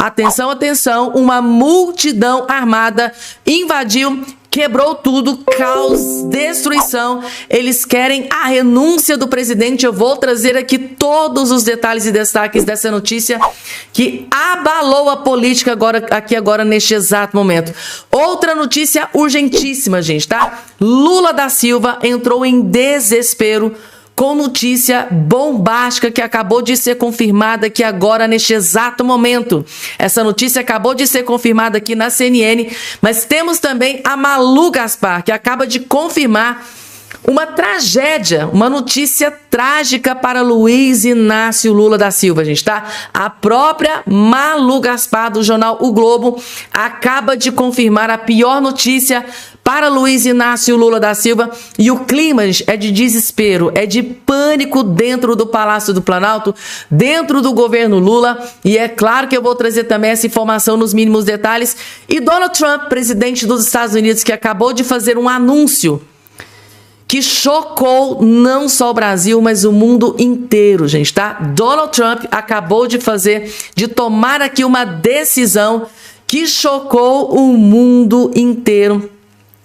Atenção, atenção, uma multidão armada invadiu, quebrou tudo, caos, destruição. Eles querem a renúncia do presidente. Eu vou trazer aqui todos os detalhes e destaques dessa notícia que abalou a política agora neste exato momento. Outra notícia urgentíssima, gente, tá? Lula da Silva entrou em desespero com notícia bombástica que acabou de ser confirmada aqui agora neste exato momento. Essa notícia acabou de ser confirmada aqui na CNN, mas temos também a Malu Gaspar, que acaba de confirmar uma tragédia, uma notícia trágica para Luiz Inácio Lula da Silva, gente, tá? A própria Malu Gaspar, do jornal O Globo, acaba de confirmar a pior notícia para Luiz Inácio Lula da Silva. E o clima, gente, é de desespero, é de pânico dentro do Palácio do Planalto, dentro do governo Lula. E é claro que eu vou trazer também essa informação nos mínimos detalhes. E Donald Trump, presidente dos Estados Unidos, que acabou de fazer um anúncio que chocou não só o Brasil, mas o mundo inteiro, gente, tá? Donald Trump acabou de tomar aqui uma decisão que chocou o mundo inteiro.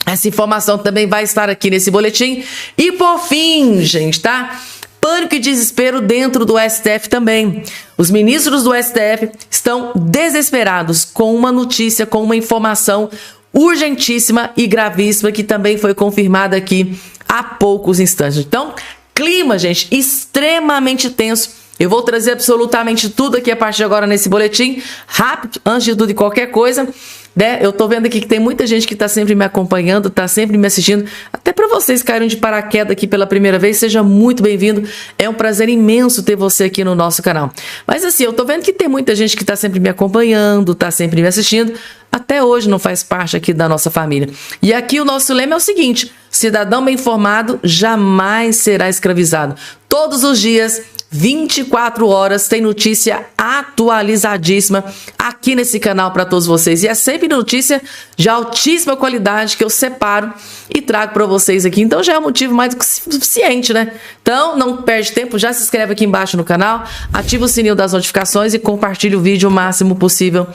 Essa informação também vai estar aqui nesse boletim. E por fim, gente, tá? Pânico e desespero dentro do STF também. Os ministros do STF estão desesperados com uma notícia, com uma informação urgentíssima e gravíssima que também foi confirmada aqui há poucos instantes. Então, clima, gente, extremamente tenso. Eu vou trazer absolutamente tudo aqui a partir de agora nesse boletim, rápido, antes de tudo e qualquer coisa, né? Eu tô vendo aqui que tem muita gente que tá sempre me acompanhando, tá sempre me assistindo. Até para vocês que caíram de paraquedas aqui pela primeira vez, seja muito bem-vindo. É um prazer imenso ter você aqui no nosso canal. Mas assim, eu tô vendo que tem muita gente que tá sempre me acompanhando, tá sempre me assistindo. Até hoje não faz parte aqui da nossa família. E aqui o nosso lema é o seguinte: cidadão bem informado jamais será escravizado. Todos os dias, 24 horas, tem notícia atualizadíssima aqui nesse canal para todos vocês. E é sempre notícia de altíssima qualidade que eu separo e trago para vocês aqui. Então já é um motivo mais do que suficiente, né? Então não perde tempo, já se inscreve aqui embaixo no canal, ativa o sininho das notificações e compartilhe o vídeo o máximo possível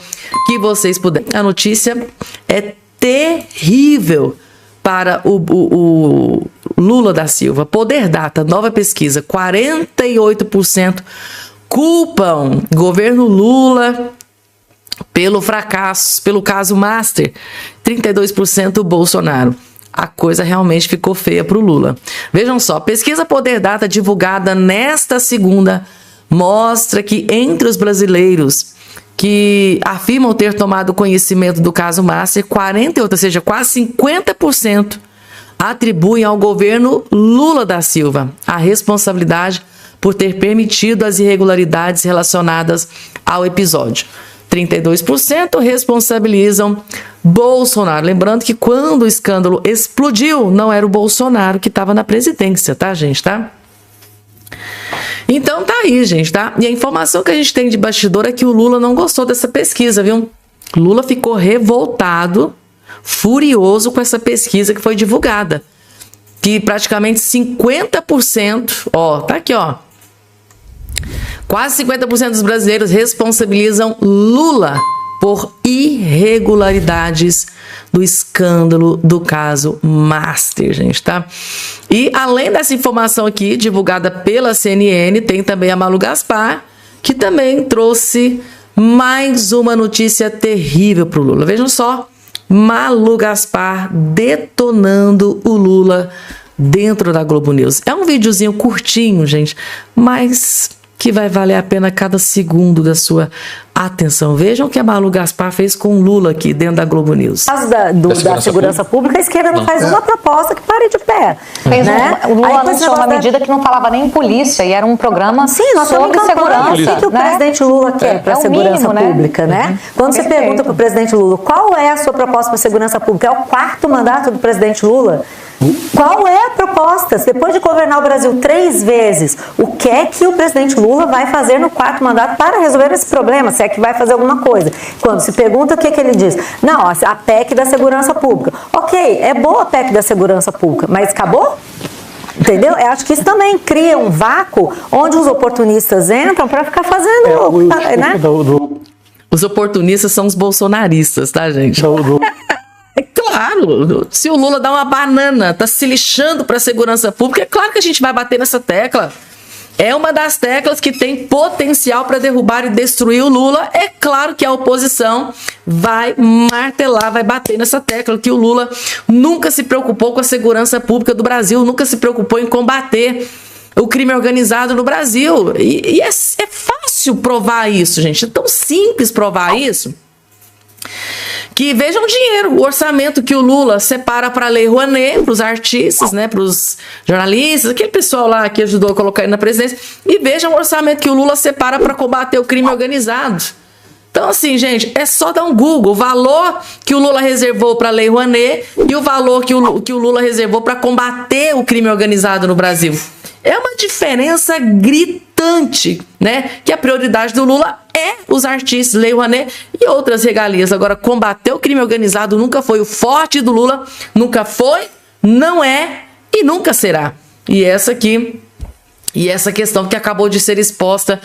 que vocês puderem. A notícia é terrível para o Lula da Silva. Poder Data, nova pesquisa, 48% culpam governo Lula pelo fracasso, pelo caso Master, 32% Bolsonaro. A coisa realmente ficou feia para o Lula. Vejam só, pesquisa Poder Data divulgada nesta segunda mostra que entre os brasileiros que afirmam ter tomado conhecimento do caso Master, 48%, ou seja, quase 50%, atribuem ao governo Lula da Silva a responsabilidade por ter permitido as irregularidades relacionadas ao episódio. 32% responsabilizam Bolsonaro. Lembrando que quando o escândalo explodiu, não era o Bolsonaro que estava na presidência, tá, gente, tá? Então tá aí, gente, tá? E a informação que a gente tem de bastidor é que o Lula não gostou dessa pesquisa, viu? Lula ficou revoltado, furioso com essa pesquisa que foi divulgada. Que praticamente 50%, ó, tá aqui, ó. Quase 50% dos brasileiros responsabilizam Lula por irregularidades do escândalo do caso Master, gente, tá? E além dessa informação aqui, divulgada pela CNN, tem também a Malu Gaspar, que também trouxe mais uma notícia terrível para o Lula. Vejam só, Malu Gaspar detonando o Lula dentro da Globo News. É um videozinho curtinho, gente, mas que vai valer a pena cada segundo da sua atenção. Vejam o que a Malu Gaspar fez com o Lula aqui dentro da Globo News. Da segurança pública, a esquerda não faz uma proposta que pare de pé. Né? O Lula anunciou uma medida que não falava nem em polícia, e era um programa sobre segurança. O que o presidente Lula quer para a segurança pública, né? Quando você pergunta para o presidente Lula qual é a sua proposta para a segurança pública, é o 4º mandato do presidente Lula. Qual é a proposta? Depois de governar o Brasil 3 vezes, o que é que o presidente Lula vai fazer no 4º mandato para resolver esse problema? Se é que vai fazer alguma coisa. Quando se pergunta, o que ele diz? Não, a PEC da segurança pública. Ok, é boa a PEC da segurança pública, mas acabou? Entendeu? Eu acho que isso também cria um vácuo onde os oportunistas entram para ficar fazendo... Os oportunistas são os bolsonaristas, tá, gente? É claro, se o Lula dá uma banana, tá se lixando para a segurança pública, é claro que a gente vai bater nessa tecla. É uma das teclas que tem potencial para derrubar e destruir o Lula. É claro que a oposição vai martelar, vai bater nessa tecla, que o Lula nunca se preocupou com a segurança pública do Brasil, nunca se preocupou em combater o crime organizado no Brasil. E é fácil provar isso, gente. É tão simples provar isso. Que vejam o dinheiro, o orçamento que o Lula separa para a Lei Rouanet, para os artistas, né, para os jornalistas, aquele pessoal lá que ajudou a colocar ele na presidência, e vejam o orçamento que o Lula separa para combater o crime organizado. Então, assim, gente, é só dar um Google, o valor que o Lula reservou para a Lei Rouanet e o valor que o Lula reservou para combater o crime organizado no Brasil. É uma diferença gritante, né? Que a prioridade do Lula é os artistas, Lei Rouanet e outras regalias. Agora, combater o crime organizado nunca foi o forte do Lula, nunca foi, não é e nunca será. E essa questão que acabou de ser exposta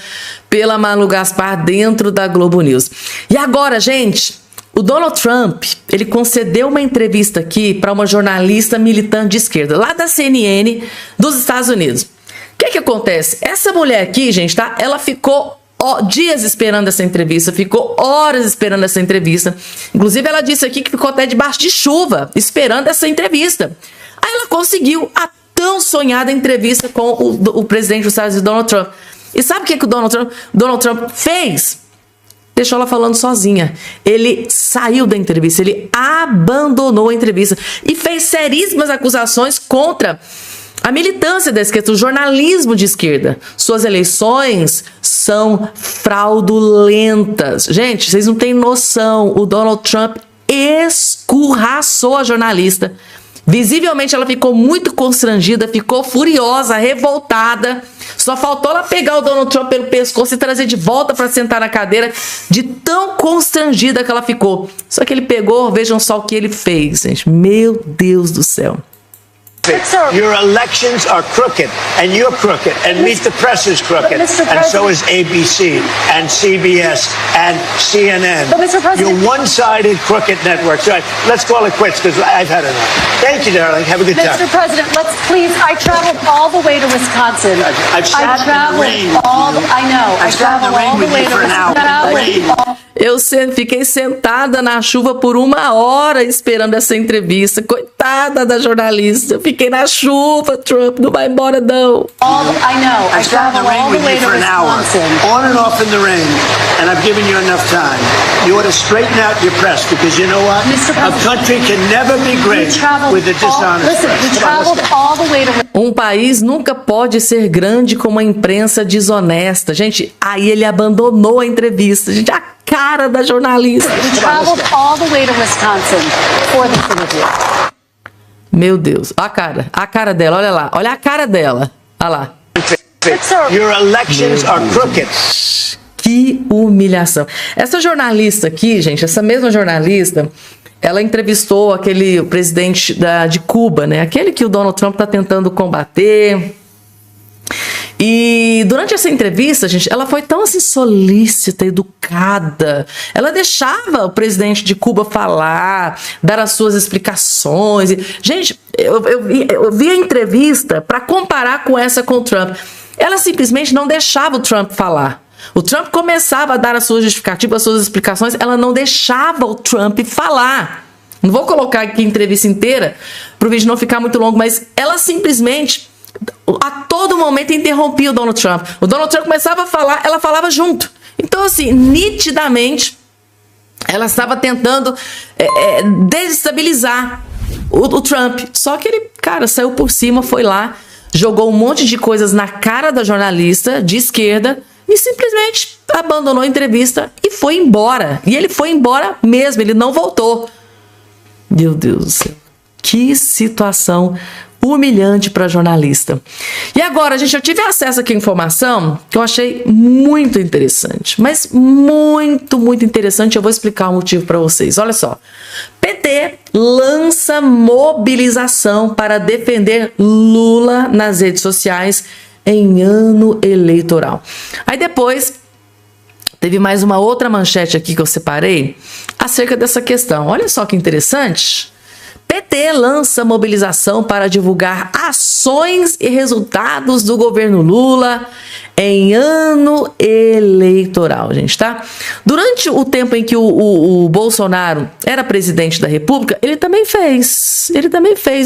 pela Manu Gaspar dentro da Globo News. E agora, gente, o Donald Trump, ele concedeu uma entrevista aqui para uma jornalista militante de esquerda, lá da CNN dos Estados Unidos. O que acontece? Essa mulher aqui, gente, tá? Ela ficou dias esperando essa entrevista, ficou horas esperando essa entrevista. Inclusive, ela disse aqui que ficou até debaixo de chuva, esperando essa entrevista. Aí ela conseguiu a tão sonhada entrevista com o presidente dos Estados Unidos, Donald Trump. E sabe o que o Donald Trump fez? Deixou ela falando sozinha. Ele saiu da entrevista, ele abandonou a entrevista e fez seríssimas acusações contra a militância da esquerda, o jornalismo de esquerda. Suas eleições são fraudulentas. Gente, vocês não têm noção. O Donald Trump escurraçou a jornalista. Visivelmente ela ficou muito constrangida, ficou furiosa, revoltada. Só faltou ela pegar o Donald Trump pelo pescoço e trazer de volta para sentar na cadeira, de tão constrangida que ela ficou. Só que ele pegou, vejam só o que ele fez, gente. Meu Deus do céu. Your elections are crooked, and you're crooked, and Meet the Press is crooked, and so is ABC, and CBS, and CNN. You're one-sided crooked networks. Right, let's call it quits, because I've had enough. Thank you, darling. Have a good time. Mr. President, let's please, I traveled all the way to Wisconsin. I traveled all the way to Wisconsin. Eu fiquei sentada na chuva por 1 hora esperando essa entrevista. Coitada da jornalista. Eu fiquei na chuva, Trump. Não vai embora, não. I traveled all the way to Wisconsin. On and off in the rain. And I've given you enough time. You ought to straighten out your press, because you know what? A country can never be great with a dishonest press. We traveled all the way to Um país nunca pode ser grande com uma imprensa desonesta. Gente, aí ele abandonou a entrevista. Gente, a cara da jornalista. We traveled all the way to Wisconsin for this interview. Meu Deus, a cara dela, olha lá, olha a cara dela, olha lá. Your elections are crooked. Que humilhação. Essa jornalista aqui, gente, essa mesma jornalista, ela entrevistou o presidente de Cuba, né? Aquele que o Donald Trump está tentando combater. E durante essa entrevista, gente, ela foi tão assim solícita, educada. Ela deixava o presidente de Cuba falar, dar as suas explicações. Gente, eu vi a entrevista para comparar com essa com o Trump. Ela simplesmente não deixava o Trump falar. O Trump começava a dar as suas justificativas, as suas explicações. Ela não deixava o Trump falar. Não vou colocar aqui a entrevista inteira para o vídeo não ficar muito longo, mas ela simplesmente a todo momento interrompia o Donald Trump. O Donald Trump começava a falar, ela falava junto. Então, assim, nitidamente, ela estava tentando desestabilizar o Trump. Só que ele, cara, saiu por cima, foi lá, jogou um monte de coisas na cara da jornalista de esquerda e simplesmente abandonou a entrevista e foi embora. E ele foi embora mesmo, ele não voltou. Meu Deus do céu. Que situação humilhante para jornalista. E agora, gente, eu tive acesso aqui à informação que eu achei muito interessante, mas muito, muito interessante. Eu vou explicar o motivo para vocês. Olha só. PT lança mobilização para defender Lula nas redes sociais em ano eleitoral. Aí depois, teve mais uma outra manchete aqui que eu separei acerca dessa questão. Olha só que interessante. PT lança mobilização para divulgar ações e resultados do governo Lula em ano eleitoral, gente, tá? Durante o tempo em que o Bolsonaro era presidente da República, ele também fez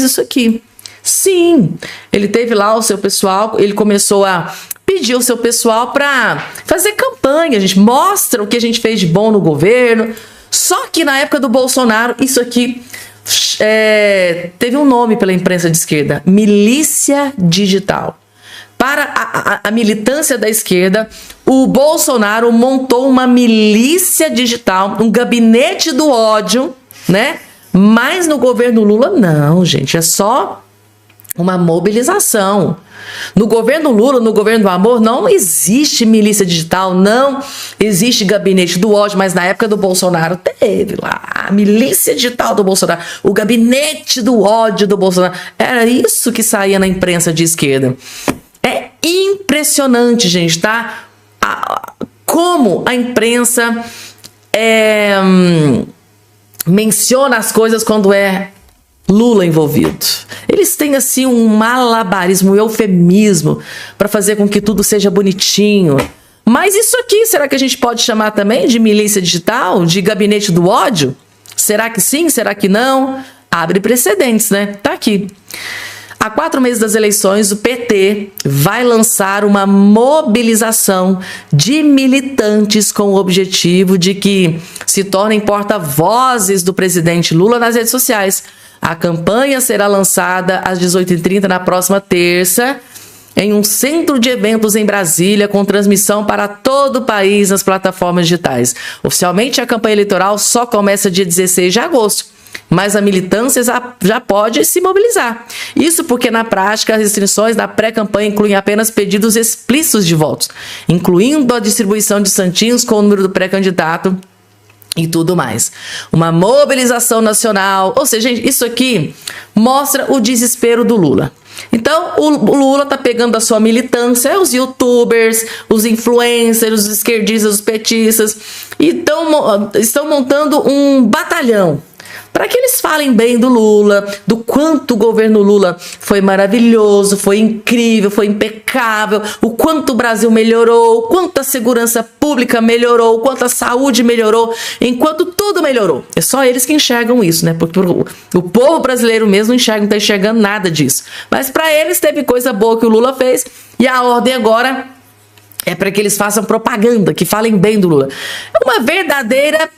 isso aqui. Sim, ele teve lá o seu pessoal, ele começou a pedir o seu pessoal para fazer campanha, gente, mostra o que a gente fez de bom no governo. Só que na época do Bolsonaro, isso aqui teve um nome pela imprensa de esquerda: milícia digital. Para a militância da esquerda, o Bolsonaro montou uma milícia digital, um gabinete do ódio, né? Mas no governo Lula, não, gente, é só uma mobilização. No governo Lula, no governo do amor, não existe milícia digital, não existe gabinete do ódio, mas na época do Bolsonaro teve lá a milícia digital do Bolsonaro, o gabinete do ódio do Bolsonaro. Era isso que saía na imprensa de esquerda. É impressionante, gente, tá? Como a imprensa menciona as coisas quando é Lula envolvido. Eles têm assim um malabarismo, um eufemismo para fazer com que tudo seja bonitinho. Mas isso aqui, será que a gente pode chamar também de milícia digital, de gabinete do ódio? Será que sim? Será que não? Abre precedentes, né? Tá aqui. Há 4 meses das eleições, o PT vai lançar uma mobilização de militantes com o objetivo de que se tornem porta-vozes do presidente Lula nas redes sociais. A campanha será lançada às 18h30 na próxima terça, em um centro de eventos em Brasília, com transmissão para todo o país nas plataformas digitais. Oficialmente, a campanha eleitoral só começa dia 16 de agosto, mas a militância já pode se mobilizar. Isso porque, na prática, as restrições da pré-campanha incluem apenas pedidos explícitos de votos, incluindo a distribuição de santinhos com o número do pré-candidato e tudo mais. Uma mobilização nacional. Ou seja, gente, isso aqui mostra o desespero do Lula. Então, o Lula tá pegando a sua militância, os youtubers, os influencers, os esquerdistas, os petistas, e estão montando um batalhão para que eles falem bem do Lula, do quanto o governo Lula foi maravilhoso, foi incrível, foi impecável, o quanto o Brasil melhorou, o quanto a segurança pública melhorou, o quanto a saúde melhorou, enquanto tudo melhorou. É só eles que enxergam isso, né? Porque o povo brasileiro mesmo não está enxergando nada disso. Mas para eles teve coisa boa que o Lula fez, e a ordem agora é para que eles façam propaganda, que falem bem do Lula. É uma verdadeira...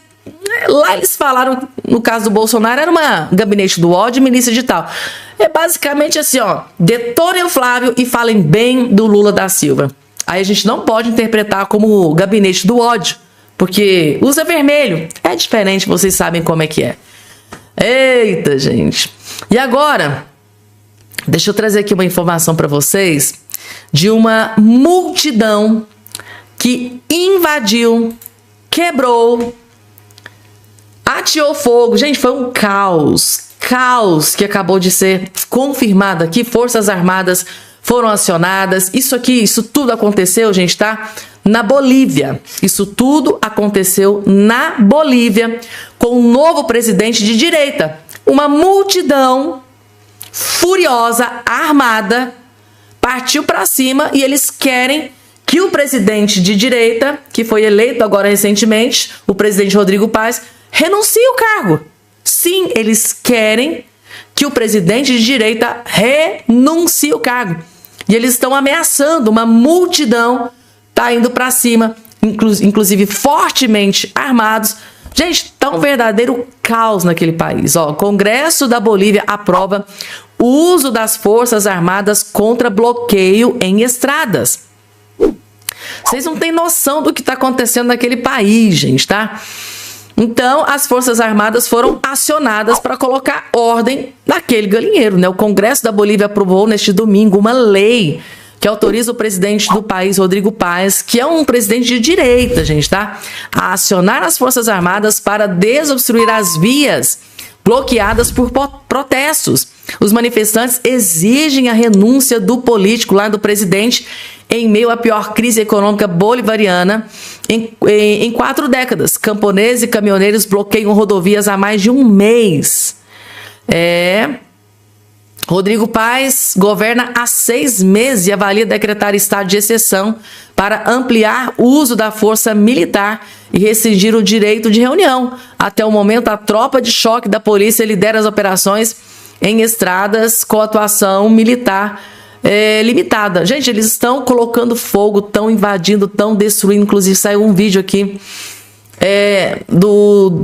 Lá eles falaram, no caso do Bolsonaro, era uma gabinete do ódio e milícia digital. É basicamente assim, ó, detonem o Flávio e falem bem do Lula da Silva. Aí a gente não pode interpretar como gabinete do ódio, porque usa vermelho. É diferente, vocês sabem como é que é. Eita, gente. E agora, deixa eu trazer aqui uma informação para vocês de uma multidão que invadiu, quebrou, ateou fogo. Gente, foi um caos que acabou de ser confirmado aqui. Forças Armadas foram acionadas. Isso tudo aconteceu, gente, tá? Na Bolívia. Isso tudo aconteceu na Bolívia com um novo presidente de direita. Uma multidão furiosa, armada, partiu para cima e eles querem que o presidente de direita, que foi eleito agora recentemente, o presidente Rodrigo Paes, renuncie o cargo. Sim, eles querem que o presidente de direita renuncie o cargo. E eles estão ameaçando, uma multidão está indo para cima, inclusive fortemente armados. Gente, tá um verdadeiro caos naquele país. Ó, o Congresso da Bolívia aprova o uso das Forças Armadas contra bloqueio em estradas. Vocês não têm noção do que está acontecendo naquele país, gente, tá? Então, as Forças Armadas foram acionadas para colocar ordem naquele galinheiro, né? O Congresso da Bolívia aprovou neste domingo uma lei que autoriza o presidente do país, Rodrigo Paes, que é um presidente de direita, gente, tá? A acionar as Forças Armadas para desobstruir as vias bloqueadas por protestos. Os manifestantes exigem a renúncia do político, lá do presidente, em meio à pior crise econômica bolivariana em 4 décadas. Camponeses e caminhoneiros bloqueiam rodovias há mais de um mês. Rodrigo Paz governa há 6 meses e avalia decretar estado de exceção para ampliar o uso da força militar e restringir o direito de reunião. Até o momento, a tropa de choque da polícia lidera as operações em estradas com atuação militar limitada. Gente, eles estão colocando fogo, estão invadindo, estão destruindo. Inclusive, saiu um vídeo aqui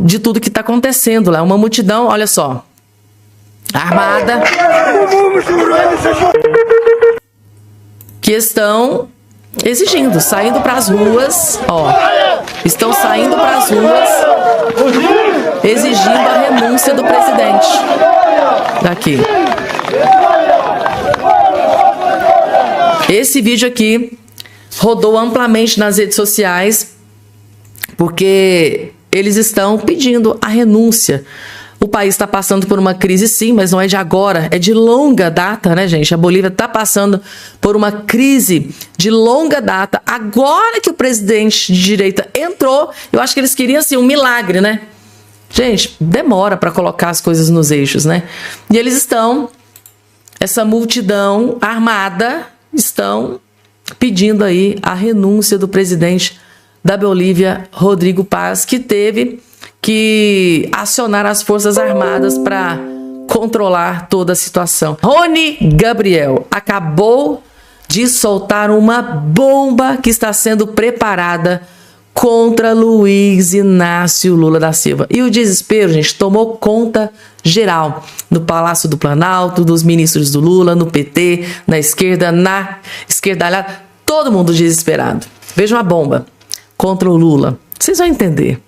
de tudo que está acontecendo lá. Uma multidão, olha só, armada, que estão exigindo, saindo para as ruas, estão saindo para as ruas exigindo a renúncia do presidente. Daqui. Esse vídeo aqui rodou amplamente nas redes sociais porque eles estão pedindo a renúncia. O país está passando por uma crise, sim, mas não é de agora, é de longa data, né, gente? A Bolívia está passando por uma crise de longa data. Agora que o presidente de direita entrou, eu acho que eles queriam, assim, um milagre, né? Gente, demora para colocar as coisas nos eixos, né? E eles estão, essa multidão armada, estão pedindo aí a renúncia do presidente da Bolívia, Rodrigo Paz, que teve que acionar as Forças Armadas para controlar toda a situação. Rony Gabriel acabou de soltar uma bomba que está sendo preparada contra Luiz Inácio Lula da Silva. E o desespero, gente, tomou conta geral no Palácio do Planalto, dos ministros do Lula, no PT, na esquerdalhada, todo mundo desesperado. Veja uma bomba contra o Lula. Vocês vão entender.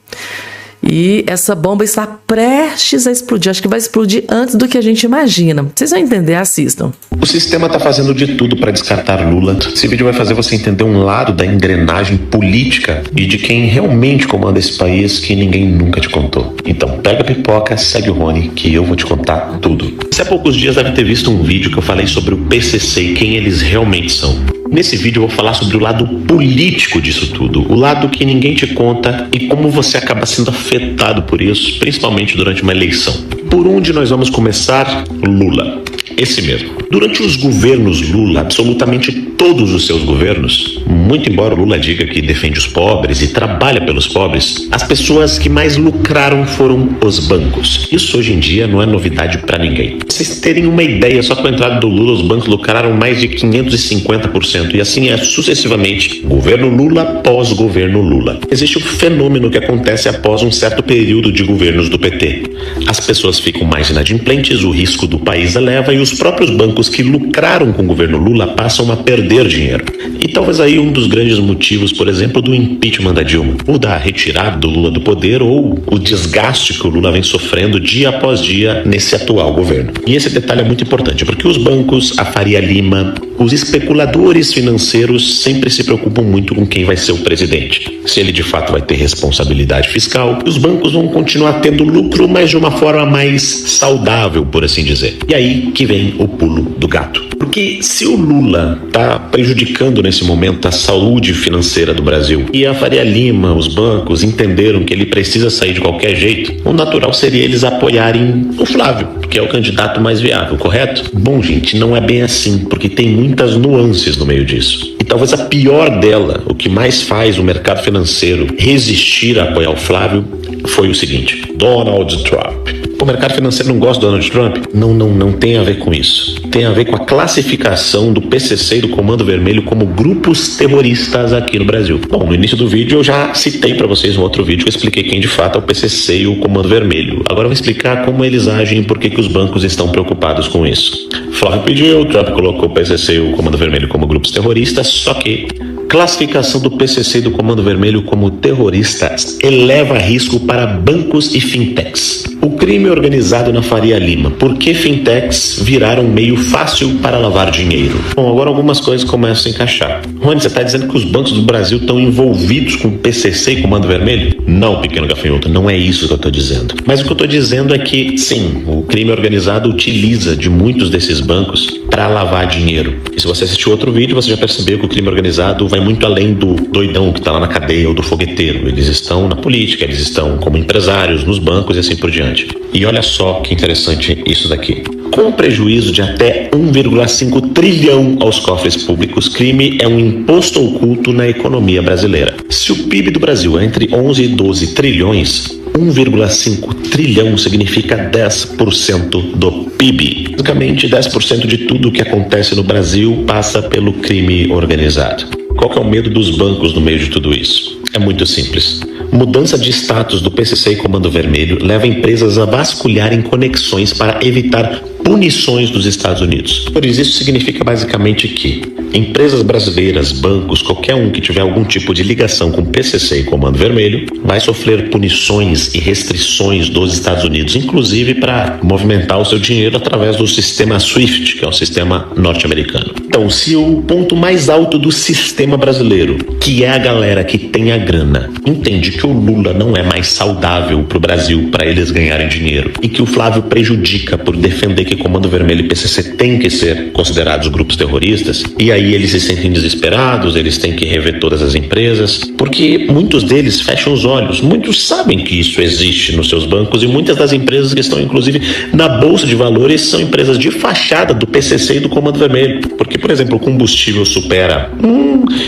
E essa bomba está prestes a explodir. Acho que vai explodir antes do que a gente imagina. Vocês vão entender, assistam. O sistema está fazendo de tudo para descartar Lula. Esse vídeo vai fazer você entender um lado da engrenagem política e de quem realmente comanda esse país que ninguém nunca te contou. Então pega a pipoca, segue o Rony, que eu vou te contar tudo. Você há poucos dias deve ter visto um vídeo que eu falei sobre o PCC e quem eles realmente são. Nesse vídeo eu vou falar sobre o lado político disso tudo, o lado que ninguém te conta e como você acaba sendo afetado por isso, principalmente durante uma eleição. Por onde nós vamos começar? Lula. Esse mesmo. Durante os governos Lula, absolutamente todos os seus governos, muito embora o Lula diga que defende os pobres e trabalha pelos pobres, as pessoas que mais lucraram foram os bancos. Isso hoje em dia não é novidade para ninguém. Pra vocês terem uma ideia, só com a entrada do Lula, os bancos lucraram mais de 550%, e assim é sucessivamente, governo Lula após governo Lula. Existe um fenômeno que acontece após um certo período de governos do PT. As pessoas ficam mais inadimplentes, o risco do país eleva e os próprios bancos que lucraram com o governo Lula passam a perder dinheiro. E talvez aí um dos grandes motivos, por exemplo, do impeachment da Dilma, ou da retirada do Lula do poder, ou o desgaste que o Lula vem sofrendo dia após dia nesse atual governo. E esse detalhe é muito importante, porque os bancos, a Faria Lima, os especuladores financeiros sempre se preocupam muito com quem vai ser o presidente. Se ele de fato vai ter responsabilidade fiscal, os bancos vão continuar tendo lucro, mas de uma forma mais saudável, por assim dizer. E aí que vem o pulo do gato. Porque se o Lula está prejudicando nesse momento a saúde financeira do Brasil e a Faria Lima, os bancos, entenderam que ele precisa sair de qualquer jeito, o natural seria eles apoiarem o Flávio, que é o candidato mais viável, correto? Bom, gente, não é bem assim, porque tem muitas nuances no meio disso. E talvez a pior dela, o que mais faz o mercado financeiro resistir a apoiar o Flávio, foi o seguinte: Donald Trump. O mercado financeiro não gosta do Donald Trump? Não tem a ver com isso. Tem a ver com a classificação do PCC e do Comando Vermelho como grupos terroristas aqui no Brasil. Bom, no início do vídeo eu já citei para vocês um outro vídeo que eu expliquei quem de fato é o PCC e o Comando Vermelho. Agora eu vou explicar como eles agem e por que os bancos estão preocupados com isso. Flávio pediu, Trump colocou o PCC e o Comando Vermelho como grupos terroristas, só que classificação do PCC e do Comando Vermelho como terroristas eleva risco para bancos e fintechs. O crime organizado na Faria Lima. Por que fintechs viraram meio fácil para lavar dinheiro? Bom, agora algumas coisas começam a encaixar. Rony, você está dizendo que os bancos do Brasil estão envolvidos com PCC e Comando Vermelho? Não, pequeno gafanhoto, não é isso que eu tô dizendo. Mas o que eu tô dizendo é que, sim, o crime organizado utiliza de muitos desses bancos para lavar dinheiro. E se você assistiu outro vídeo, você já percebeu que o crime organizado vai muito além do doidão que tá lá na cadeia ou do fogueteiro. Eles estão na política, eles estão como empresários, nos bancos e assim por diante. E olha só que interessante isso daqui. Com prejuízo de até 1,5 trilhão aos cofres públicos, crime é um imposto oculto na economia brasileira. Se o PIB do Brasil é entre 11 e 12 trilhões, 1,5 trilhão significa 10% do PIB. Basicamente, 10% de tudo o que acontece no Brasil passa pelo crime organizado. Qual que é o medo dos bancos no meio de tudo isso? É muito simples. Mudança de status do PCC e Comando Vermelho leva empresas a vasculharem conexões para evitar punições dos Estados Unidos. Por isso significa basicamente que empresas brasileiras, bancos, qualquer um que tiver algum tipo de ligação com PCC e Comando Vermelho vai sofrer punições e restrições dos Estados Unidos, inclusive para movimentar o seu dinheiro através do sistema SWIFT, que é o sistema norte-americano. Então, se o ponto mais alto do sistema brasileiro, que é a galera que tem a grana, entende que o Lula não é mais saudável para o Brasil para eles ganharem dinheiro e que o Flávio prejudica por defender que Comando Vermelho e PCC têm que ser considerados grupos terroristas, e aí eles se sentem desesperados, eles têm que rever todas as empresas, porque muitos deles fecham os olhos, muitos sabem que isso existe nos seus bancos e muitas das empresas que estão inclusive na Bolsa de Valores são empresas de fachada do PCC e do Comando Vermelho, porque, por exemplo, o combustível supera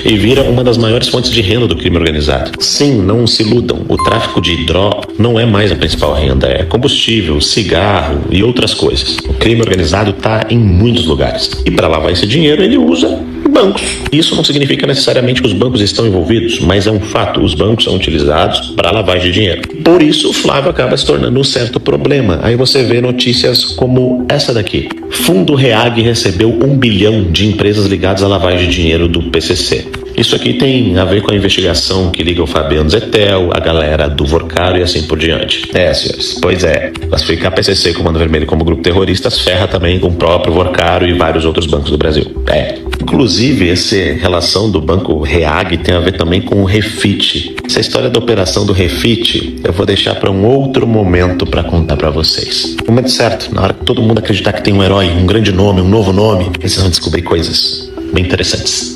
e vira uma das maiores fontes de renda do crime organizado. Sim, não se iludam, o tráfico de droga não é mais a principal renda, é combustível, cigarro e outras coisas. O crime organizado está em muitos lugares. E para lavar esse dinheiro, ele usa bancos. Isso não significa necessariamente que os bancos estão envolvidos, mas é um fato. Os bancos são utilizados para lavagem de dinheiro. Por isso, o Flávio acaba se tornando um certo problema. Aí você vê notícias como essa daqui. Fundo REAG recebeu 1 bilhão de empresas ligadas à lavagem de dinheiro do PCC. Isso aqui tem a ver com a investigação que liga o Fabiano Zettel, a galera do Vorcaro e assim por diante. Senhores, pois é. Classificar PCC e Comando Vermelho como grupo terroristas ferra também com o próprio Vorcaro e vários outros bancos do Brasil. Inclusive, essa relação do banco REAG tem a ver também com o Refit. Essa história da operação do Refit eu vou deixar para um outro momento para contar para vocês. No momento certo, na hora que todo mundo acreditar que tem um herói, um grande nome, um novo nome, vocês vão descobrir coisas bem interessantes.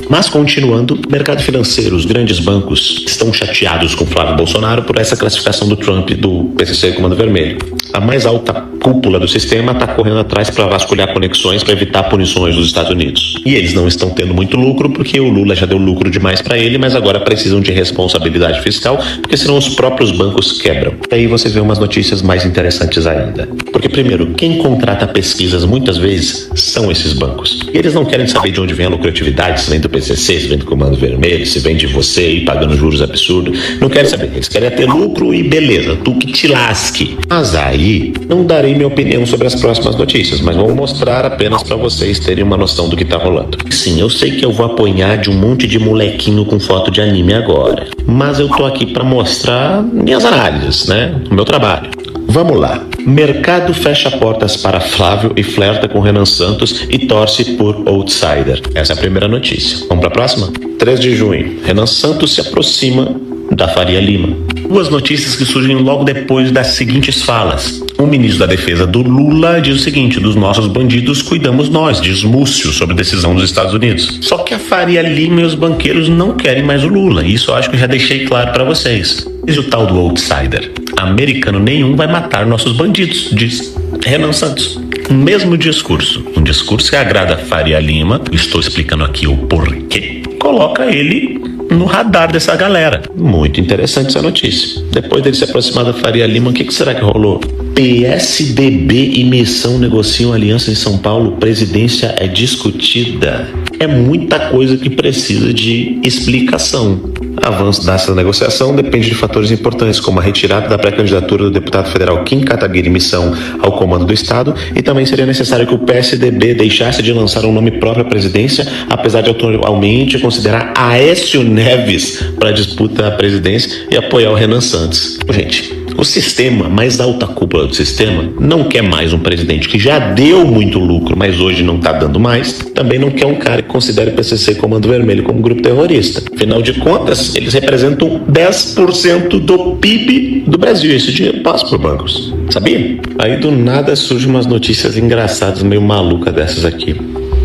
Mas continuando, mercado financeiro, os grandes bancos estão chateados com Flávio Bolsonaro por essa classificação do Trump do PCC e Comando Vermelho. A mais alta cúpula do sistema está correndo atrás para vasculhar conexões para evitar punições dos Estados Unidos. E eles não estão tendo muito lucro porque o Lula já deu lucro demais para ele, mas agora precisam de responsabilidade fiscal porque senão os próprios bancos quebram. E aí vocês veem umas notícias mais interessantes ainda. Porque primeiro, quem contrata pesquisas muitas vezes são esses bancos. E eles não querem saber de onde vem a lucratividade, se vem do PCC, se vem do Comando Vermelho, se vem de você e pagando juros absurdos. Não querem saber. Eles querem ter lucro e beleza, tu que te lasque. Mas aí, não darei minha opinião sobre as próximas notícias, mas vou mostrar apenas para vocês terem uma noção do que tá rolando. Sim, eu sei que eu vou apanhar de um monte de molequinho com foto de anime agora, mas eu tô aqui para mostrar minhas análises, né? O meu trabalho. Vamos lá. Mercado fecha portas para Flávio e flerta com Renan Santos e torce por outsider. Essa é a primeira notícia. Vamos para a próxima? 3 de junho. Renan Santos se aproxima da Faria Lima. Duas notícias que surgem logo depois das seguintes falas. O ministro da Defesa do Lula diz o seguinte: dos nossos bandidos cuidamos nós, diz Múcio sobre decisão dos Estados Unidos. Só que a Faria Lima e os banqueiros não querem mais o Lula. Isso eu acho que eu já deixei claro para vocês. Diz o tal do outsider: americano nenhum vai matar nossos bandidos, diz Renan Santos. O mesmo discurso, um discurso que agrada a Faria Lima, estou explicando aqui o porquê, coloca ele no radar dessa galera. Muito interessante essa notícia. Depois dele se aproximar da Faria Lima, o que será que rolou? PSDB e missão negociam aliança em São Paulo, presidência é discutida. É muita coisa que precisa de explicação. Avanço dessa negociação depende de fatores importantes, como a retirada da pré-candidatura do deputado federal Kim Kataguiri missão ao comando do Estado, e também seria necessário que o PSDB deixasse de lançar um nome próprio à presidência, apesar de atualmente considerar Aécio Neves para a disputa à presidência e apoiar o Renan Santos. Gente, O sistema, mais alta cúpula do sistema, não quer mais um presidente que já deu muito lucro, mas hoje não está dando mais. Também não quer um cara que considere o PCC e Comando Vermelho como grupo terrorista. Afinal de contas, eles representam 10% do PIB do Brasil. Esse dinheiro passa por bancos. Sabia? Aí do nada surgem umas notícias engraçadas, meio malucas dessas aqui.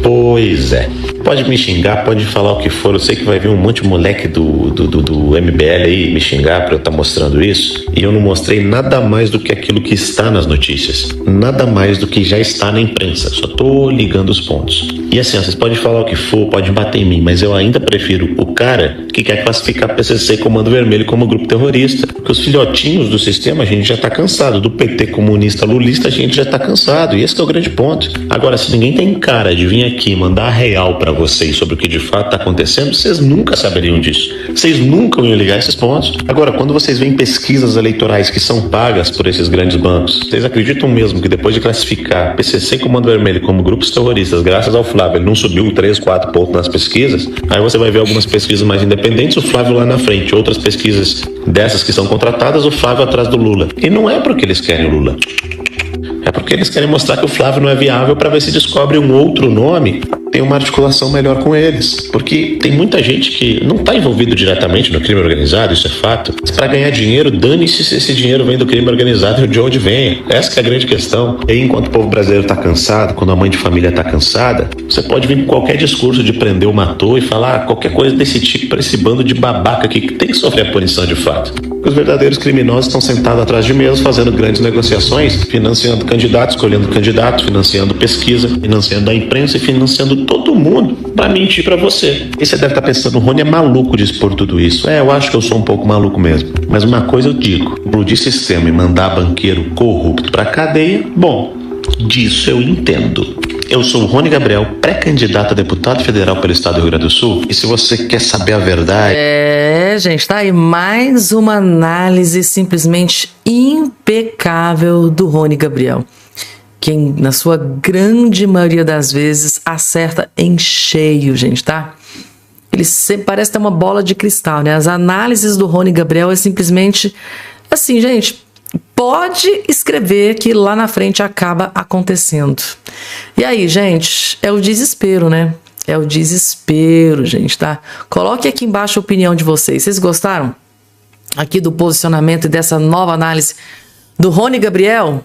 Pois é. Pode me xingar, pode falar o que for. Eu sei que vai vir um monte de moleque do MBL aí me xingar pra eu estar mostrando isso. E eu não mostrei nada mais do que aquilo que está nas notícias. Nada mais do que já está na imprensa. Só tô ligando os pontos. E assim, vocês podem falar o que for, podem bater em mim, mas eu ainda prefiro o cara que quer classificar PCC e Comando Vermelho como grupo terrorista. Porque os filhotinhos do sistema a gente já tá cansado. Do PT comunista lulista a gente já tá cansado. E esse é o grande ponto. Agora, se ninguém tem cara de vir aqui mandar a real pra vocês sobre o que de fato está acontecendo, vocês nunca saberiam disso. Vocês nunca iam ligar esses pontos. Agora, quando vocês veem pesquisas eleitorais que são pagas por esses grandes bancos, vocês acreditam mesmo que depois de classificar PCC e Comando Vermelho como grupos terroristas, graças ao Flávio, ele não subiu 3, 4 pontos nas pesquisas? Aí você vai ver algumas pesquisas mais independentes, o Flávio lá na frente. Outras pesquisas dessas que são contratadas, o Flávio atrás do Lula. E não é porque eles querem o Lula. É porque eles querem mostrar que o Flávio não é viável para ver se descobre um outro nome, tem uma articulação melhor com eles. Porque tem muita gente que não está envolvido diretamente no crime organizado, isso é fato. Mas para ganhar dinheiro, dane-se se esse dinheiro vem do crime organizado e de onde vem. Essa que é a grande questão. E aí, enquanto o povo brasileiro está cansado, quando a mãe de família está cansada, você pode vir com qualquer discurso de prender o matou e falar qualquer coisa desse tipo para esse bando de babaca aqui que tem que sofrer a punição de fato. Os verdadeiros criminosos estão sentados atrás de mesas fazendo grandes negociações, financiando candidatos, escolhendo candidatos, financiando pesquisa, financiando a imprensa e financiando todo mundo para mentir para você. E você deve estar pensando, o Rony é maluco de expor tudo isso. Eu acho que eu sou um pouco maluco mesmo. Mas uma coisa eu digo, explodir sistema e mandar banqueiro corrupto pra cadeia, bom, disso eu entendo. Eu sou o Rony Gabriel, pré-candidato a deputado federal pelo estado do Rio Grande do Sul. E se você quer saber a verdade... gente, tá aí mais uma análise simplesmente impecável do Rony Gabriel. Quem, na sua grande maioria das vezes, acerta em cheio, gente, tá? Ele sempre parece ter uma bola de cristal, né? As análises do Rony Gabriel é simplesmente assim, gente... Pode escrever que lá na frente acaba acontecendo. E aí, gente, é o desespero, né? É o desespero, gente, tá? Coloque aqui embaixo a opinião de vocês. Vocês gostaram aqui do posicionamento e dessa nova análise do Rony Gabriel?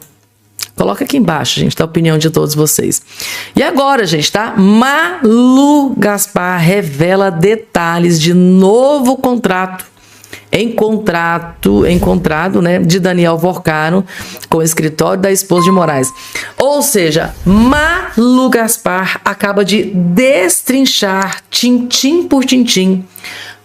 Coloca aqui embaixo, gente, tá? A opinião de todos vocês. E agora, gente, tá? Malu Gaspar revela detalhes de novo contrato encontrado, né, de Daniel Vorcaro com o escritório da esposa de Moraes. Ou seja, Malu Gaspar acaba de destrinchar, tintim por tintim,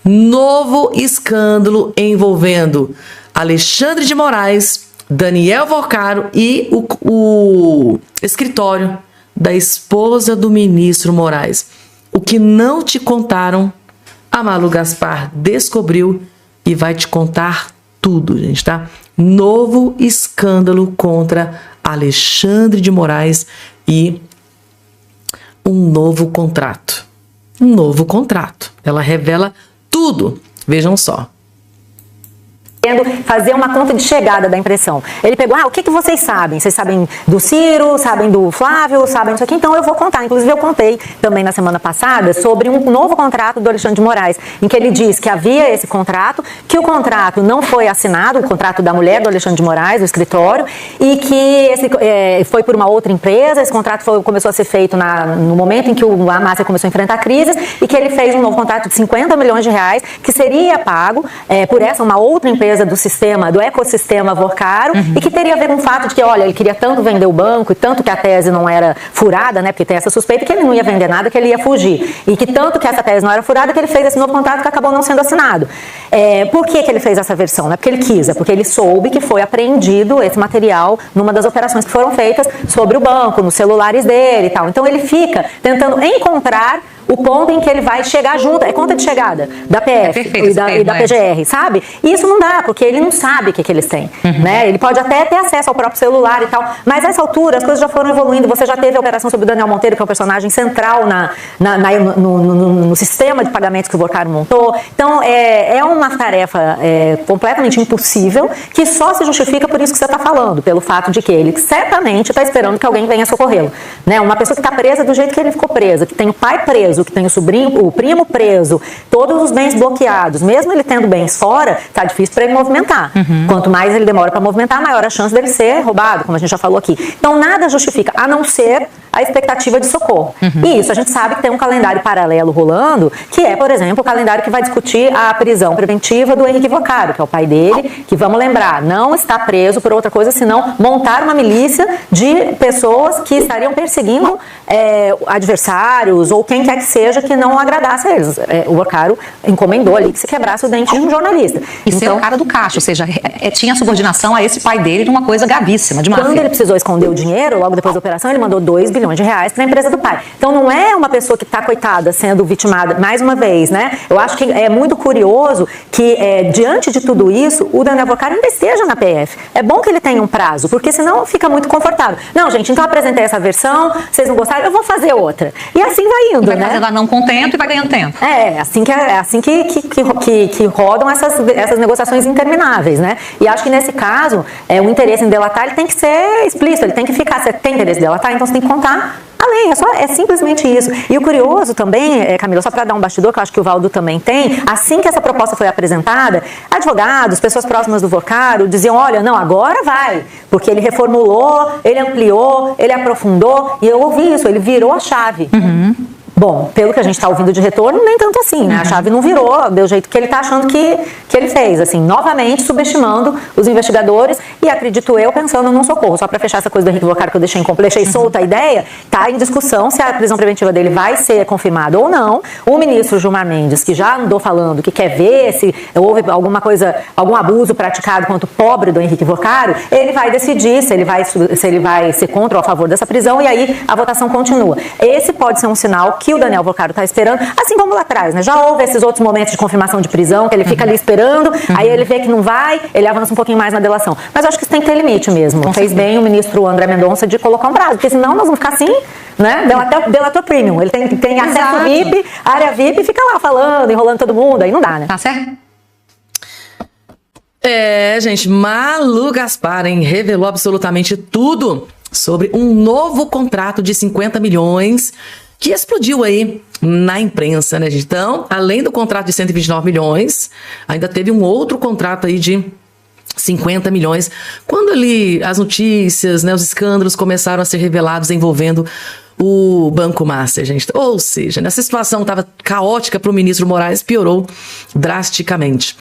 novo escândalo envolvendo Alexandre de Moraes, Daniel Vorcaro e o escritório da esposa do ministro Moraes. O que não te contaram, a Malu Gaspar descobriu e vai te contar tudo, gente, tá? Novo escândalo contra Alexandre de Moraes e um novo contrato. Um novo contrato. Ela revela tudo. Vejam só. Fazer uma conta de chegada da impressão. Ele pegou, o que vocês sabem? Vocês sabem do Ciro, sabem do Flávio, sabem disso aqui? Então eu vou contar. Inclusive eu contei também na semana passada sobre um novo contrato do Alexandre de Moraes, em que ele diz que havia esse contrato, que o contrato não foi assinado, o contrato da mulher do Alexandre de Moraes, do escritório, e que esse foi por uma outra empresa, esse contrato começou a ser feito no momento em que a Márcia começou a enfrentar crises, e que ele fez um novo contrato de 50 milhões de reais, que seria pago por uma outra empresa do sistema, do ecossistema Vorcaro, e que teria a ver com o fato de que, olha, ele queria tanto vender o banco e tanto que a tese não era furada, né, porque tem essa suspeita que ele não ia vender nada, que ele ia fugir. E que tanto que essa tese não era furada, que ele fez esse novo contrato que acabou não sendo assinado. Por que ele fez essa versão? Não é porque ele quis, é porque ele soube que foi apreendido esse material numa das operações que foram feitas sobre o banco, nos celulares dele e tal. Então ele fica tentando encontrar o ponto em que ele vai chegar junto, é conta de chegada da PF e da PGR, sabe? E isso não dá, porque ele não sabe o que eles têm, né? Ele pode até ter acesso ao próprio celular e tal, mas a essa altura as coisas já foram evoluindo, você já teve a operação sobre o Daniel Monteiro, que é um personagem central no sistema de pagamentos que o Vocaro montou. Então, é uma tarefa completamente impossível, que só se justifica por isso que você está falando, pelo fato de que ele certamente está esperando que alguém venha socorrê-lo, né? Uma pessoa que está presa do jeito que ele ficou presa, que tem o pai preso, que tem o sobrinho, o primo preso, todos os bens bloqueados, mesmo ele tendo bens fora, tá difícil para ele movimentar. Quanto mais ele demora para movimentar, maior a chance dele ser roubado, como a gente já falou aqui. Então nada justifica, a não ser a expectativa de socorro. E isso a gente sabe que tem um calendário paralelo rolando, que é, por exemplo, o calendário que vai discutir a prisão preventiva do Henrique Vocaro, que é o pai dele, que, vamos lembrar, não está preso por outra coisa senão montar uma milícia de pessoas que estariam perseguindo adversários ou quem quer que seja que não agradasse a eles. O Vocaro encomendou ali que se quebrasse o dente de um jornalista. E ser o cara do caixa, ou seja, tinha subordinação a esse pai dele de uma coisa gravíssima, de máfia. Quando ele precisou esconder o dinheiro, logo depois da operação, ele mandou 2 bilhões de reais para a empresa do pai. Então não é uma pessoa que está, coitada, sendo vitimada, mais uma vez, né? Eu acho que é muito curioso que, diante de tudo isso, o Daniel Vocaro ainda esteja na PF. É bom que ele tenha um prazo, porque senão fica muito confortável. Não, gente, então eu apresentei essa versão, vocês não gostaram, eu vou fazer outra. E assim vai indo, vai né? Vai fazendo não contento e vai ganhando tempo. É assim que rodam essas negociações intermináveis, né? E acho que nesse caso, o interesse em delatar, ele tem que ser explícito, ele tem que ficar, você tem interesse em delatar, então você tem que contar a lei, é simplesmente isso. E o curioso também, Camila, só para dar um bastidor, que eu acho que o Valdo também tem, assim que essa proposta foi apresentada, advogados, pessoas próximas do Vocaro diziam, olha, não, agora vai, porque ele reformulou, ele ampliou, ele aprofundou, e eu ouvi isso, ele virou a chave. Bom, pelo que a gente está ouvindo de retorno, nem tanto assim, né? A chave não virou, deu jeito que ele está achando que ele fez, assim, novamente subestimando os investigadores e, acredito eu, pensando num socorro. Só para fechar essa coisa do Henrique Vocaro que eu deixei solta a ideia, está em discussão se a prisão preventiva dele vai ser confirmada ou não. O ministro Gilmar Mendes, que já andou falando que quer ver se houve alguma coisa, algum abuso praticado contra o pobre do Henrique Vocaro, ele vai decidir se ele vai ser contra ou a favor dessa prisão, e aí a votação continua. Esse pode ser um sinal que o Daniel Vocaro está esperando, assim como lá atrás, né? Já houve esses outros momentos de confirmação de prisão, que ele fica ali esperando, aí ele vê que não vai, ele avança um pouquinho mais na delação. Mas eu acho que isso tem que ter limite mesmo. Fez bem o ministro André Mendonça de colocar um prazo, porque senão nós vamos ficar assim, né? Delator premium. Ele tem acesso VIP, área VIP, e fica lá falando, enrolando todo mundo, aí não dá, né? Tá certo? Gente, Malu Gaspar, revelou absolutamente tudo sobre um novo contrato de 50 milhões que explodiu aí na imprensa, né, gente? Então, além do contrato de 129 milhões, ainda teve um outro contrato aí de 50 milhões. Quando ali as notícias, né, os escândalos começaram a ser revelados envolvendo o Banco Master, gente. Ou seja, nessa situação estava caótica para o ministro Moraes, piorou drasticamente.